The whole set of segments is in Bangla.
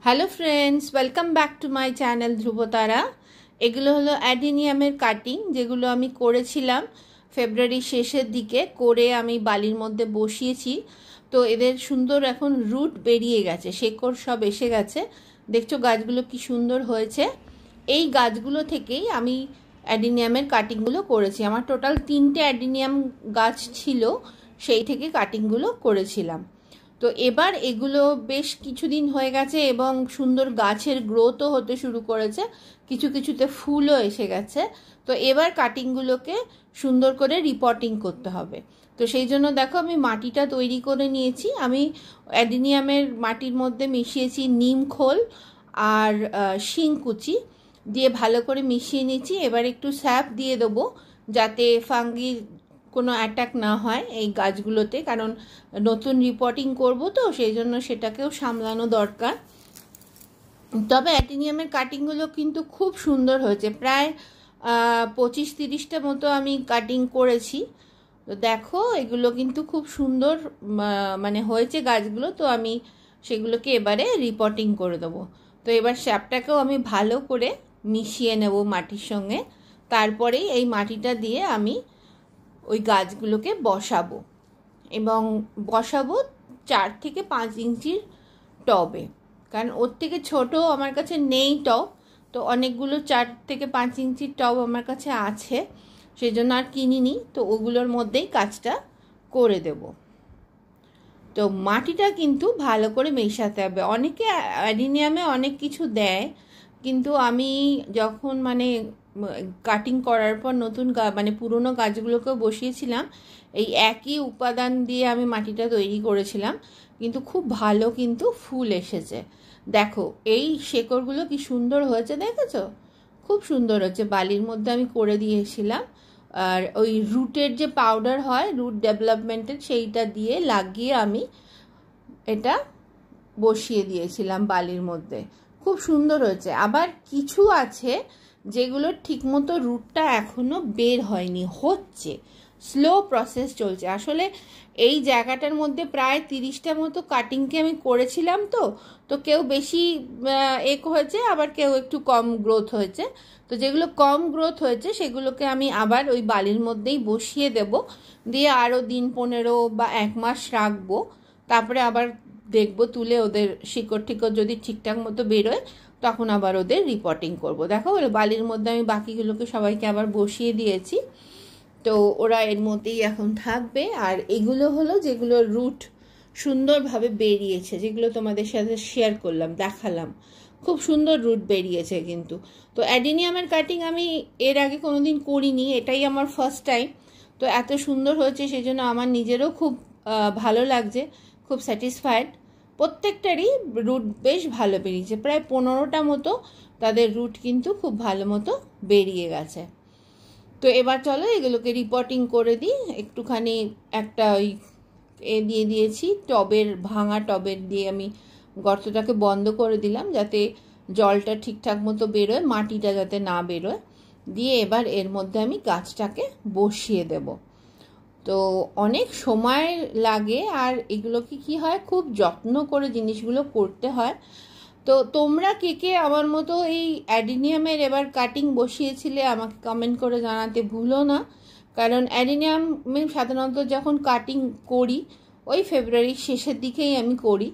Hello friends, welcome back to my channel Dhrubatara. এগুলো হলো অ্যাডিনিয়ামের কাটিং, যেগুলো আমি করেছিলাম ফেব্রুয়ারি শেষের দিকে করে আমি বালির মধ্যে বসিয়েছি। তো এদের সুন্দর এখন রুট বেরিয়ে গেছে, শেকড় সব এসে গেছে। দেখছো গাছগুলো কি সুন্দর হয়েছে। এই গাছগুলো থেকেই আমি অ্যাডিনিয়ামের কাটিংগুলো করেছি। আমার টোটাল 3টে অ্যাডিনিয়াম গাছ ছিল, সেই থেকে কাটিংগুলো করেছিলাম। তো এবার এগুলো বেশ কিছুদিন হয়ে গেছে এবং সুন্দর গাছের গ্রোথও হতে শুরু করেছে, কিছু কিছুতে ফুলও এসে গেছে। তো এবার কাটিংগুলোকে সুন্দর করে রিপোর্টিং করতে হবে। তো সেই জন্য দেখো আমি মাটিটা তৈরি করে নিয়েছি। আমি অ্যাডিনিয়ামের মাটির মধ্যে মিশিয়েছি নিম খোল আর শিংকুচি দিয়ে ভালো করে মিশিয়ে নিয়েছি। এবার একটু স্যাপ দিয়ে দেবো যাতে ফাঙ্গি কোনো অ্যাটাক না হয় এই গাছগুলোতে, কারণ নতুন রিপোর্টিং করব তো সেই জন্য সেটাকেও সামলানো দরকার। তবে অ্যাডিনিয়ামের কাটিংগুলো কিন্তু খুব সুন্দর হয়েছে, প্রায় 25-30টা মতো আমি কাটিং করেছি। তো দেখো এগুলো কিন্তু খুব সুন্দর মানে হয়েছে গাছগুলো। তো আমি সেগুলোকে এবারে রিপোর্টিং করে দেবো। তো এবার স্যাপটাকেও আমি ভালো করে মিশিয়ে নেব মাটির সঙ্গে, তারপরেই এই মাটিটা দিয়ে আমি ওই গাছগুলোকে বসাবো এবং বসাবো 4 থেকে 5 ইঞ্চির টবে, কারণ ওর থেকে ছোট আমার কাছে নেই টব। তো অনেকগুলো 4 থেকে 5 ইঞ্চির টব আমার কাছে আছে, সেই জন্য আর কিনিনি। তো ওগুলোর মধ্যেই কাজটা করে দেব। তো মাটিটা কিন্তু ভালো করে মেশাতে হবে। অনেকে অ্যাডিনিয়ামে অনেক কিছু দেয়, কিন্তু আমি যখন মানে কাটিং করার পর নতুন মানে পুরনো গাছগুলোকেও বসিয়েছিলাম, এই একই উপাদান দিয়ে আমি মাটিটা তৈরি করেছিলাম, কিন্তু খুব ভালো কিন্তু ফুল এসেছে। দেখো এই শেকড়গুলো কি সুন্দর হয়েছে, দেখেছো? খুব সুন্দর হচ্ছে। বালির মধ্যে আমি করে দিয়েছিলাম, আর ওই রুটের যে পাউডার হয় রুট ডেভেলপমেন্টের, সেইটা দিয়ে লাগিয়ে আমি এটা বসিয়ে দিয়েছিলাম বালির মধ্যে। খুব সুন্দর হয়েছে। আবার কিছু আছে যেগুলো ঠিকমতো রুটটা এখনো বের হয়নি, হচ্ছে, স্লো প্রসেস চলছে। আসলে এই জায়গাটার মধ্যে প্রায় 30টা মতো কাটিংকে আমি করেছিলাম। তো কেউ বেশি হয়েছে, আবার কেউ একটু কম গ্রোথ হয়েছে। তো যেগুলো কম গ্রোথ হয়েছে সেগুলোকে আমি আবার ওই বালির মধ্যেই বসিয়ে দেব, দিয়ে আরও দিন 15 বা 1 মাস রাখবো। তারপরে আবার দেখবো তুলে ওদের শিকড় টিকড় যদি ঠিকঠাক মতো বেরোয় তখন আবার ওদের রিপোর্টিং করব। দেখো বালির মধ্যে আমি বাকিগুলোকে সবাইকে আবার বসিয়ে দিয়েছি। তো ওরা এর মধ্যেই এখন থাকবে। আর এগুলো হলো যেগুলো রুট সুন্দরভাবে বেরিয়েছে, যেগুলো তোমাদের সাথে শেয়ার করলাম, দেখালাম। খুব সুন্দর রুট বেরিয়েছে কিন্তু। তো অ্যাডিনিয়ামের কাটিং আমি এর আগে কোনোদিন করিনি, এটাই আমার ফার্স্ট টাইম। তো এত সুন্দর হয়েছে সেই জন্য আমার নিজেরও খুব ভালো লাগছে, খুব স্যাটিসফাইড। প্রত্যেকটারই রুট বেশ ভালো বেরিয়েছে, প্রায় 15টা মতো তাদের রুট কিন্তু খুব ভালো মতো বেরিয়ে গেছে। তো এবার চলো এগুলোকে রিপোর্টিং করে দিই। একটুখানি একটা ওই দিয়ে দিয়েছি টবের, ভাঙা টবের দিয়ে আমি গর্তটাকে বন্ধ করে দিলাম যাতে জলটা ঠিকঠাক মতো বেরোয়, মাটিটা যাতে না বেরোয়। দিয়ে এবার এর মধ্যে আমি গাছটাকে বসিয়ে দেব। তো অনেক সময় লাগে, আর এগুলোকে কি হয় খুব যত্ন করে জিনিসগুলো করতে হয়। তো তোমরা কে কে আমার মতো এই অ্যাডিনিয়ামের এবার কাটিং বসিয়েছিলে আমাকে কমেন্ট করে জানাতে ভুলো না, কারণ অ্যাডিনিয়ামে সাধারণত যখন কাটিং করি ওই ফেব্রুয়ারির শেষের দিকেই আমি করি।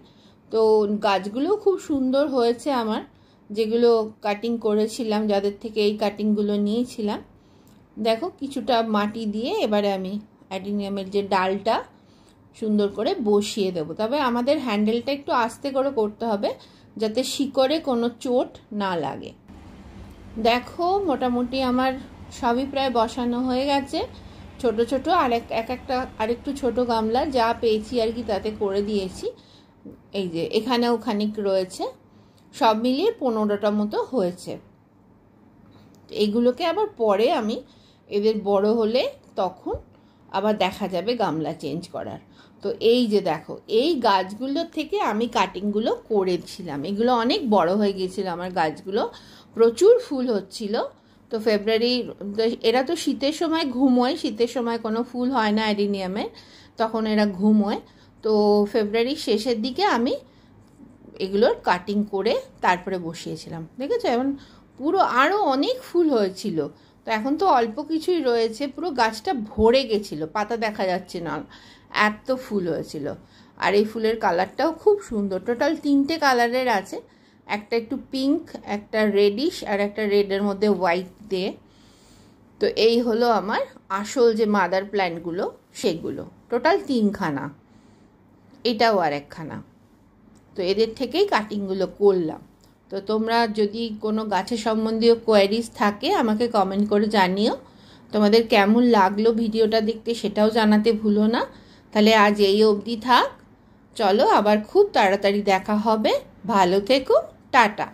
তো গাছগুলো খুব সুন্দর হয়েছে আমার, যেগুলো কাটিং করেছিলাম, যাদের থেকে এই কাটিংগুলো নিয়েছিলাম। দেখো কিছুটা মাটি দিয়ে এবারে আমি অ্যাডিনিয়ামের যে ডালটা সুন্দর করে বসিয়ে দেবো। তবে আমাদের হ্যান্ডেলটা একটু আস্তে করে করতে হবে যাতে শিকড়ে কোনো চোট না লাগে। দেখো মোটামুটি আমার সবই প্রায় বসানো হয়ে গেছে। ছোট ছোট আরেকটু ছোট গামলা যা পেয়েছি আর কি তাতে করে দিয়েছি। এই যে এখানেও খানিক রয়েছে, সব মিলিয়ে 15টা মতো হয়েছে। এইগুলোকে আবার পরে আমি এদের বড় হলে তখন আবার দেখা যাবে গামলা চেঞ্জ করার। তো এই যে দেখো এই গাছগুলোর থেকে আমি কাটিংগুলো করেছিলাম, এগুলো অনেক বড় হয়ে গিয়েছিল আমার গাছগুলো, প্রচুর ফুল হচ্ছিল। তো ফেব্রুয়ারি, এরা তো শীতের সময় ঘুমোয়, শীতের সময় কোনো ফুল হয় না অ্যাডিনিয়ামের, তখন এরা ঘুমোয়। তো ফেব্রুয়ারির শেষের দিকে আমি এগুলোর কাটিং করে তারপরে বসিয়েছিলাম। দেখেছো এখন পুরো আরও অনেক ফুল হয়েছিল, তো এখন তো অল্প কিছুই রয়েছে, পুরো গাছটা ভরে গেছিলো, পাতা দেখা যাচ্ছে না, এত ফুল হয়েছিল। আর এই ফুলের কালারটাও খুব সুন্দর, টোটাল 3টে কালারের আছে, একটা একটু পিঙ্ক, একটা রেডিশ, আর একটা রেডের মধ্যে হোয়াইট দিয়ে। তো এই হলো আমার আসল যে মাদার প্ল্যান্টগুলো সেগুলো, টোটাল 3খানা, এটাও আর একখানা। তো এদের থেকেই কাটিংগুলো করলাম। তো তোমরা যদি কোনো গাছের সম্বন্ধীয় কোয়ারিজ থাকে আমাকে কমেন্ট করে জানিও, তোমাদের কেমন লাগলো ভিডিওটা দেখতে সেটাও জানাতে ভুলো না। তাহলে আজ এই অবধি থাক, চলো আবার খুব তাড়াতাড়ি দেখা হবে, ভালো থেকো, টাটা।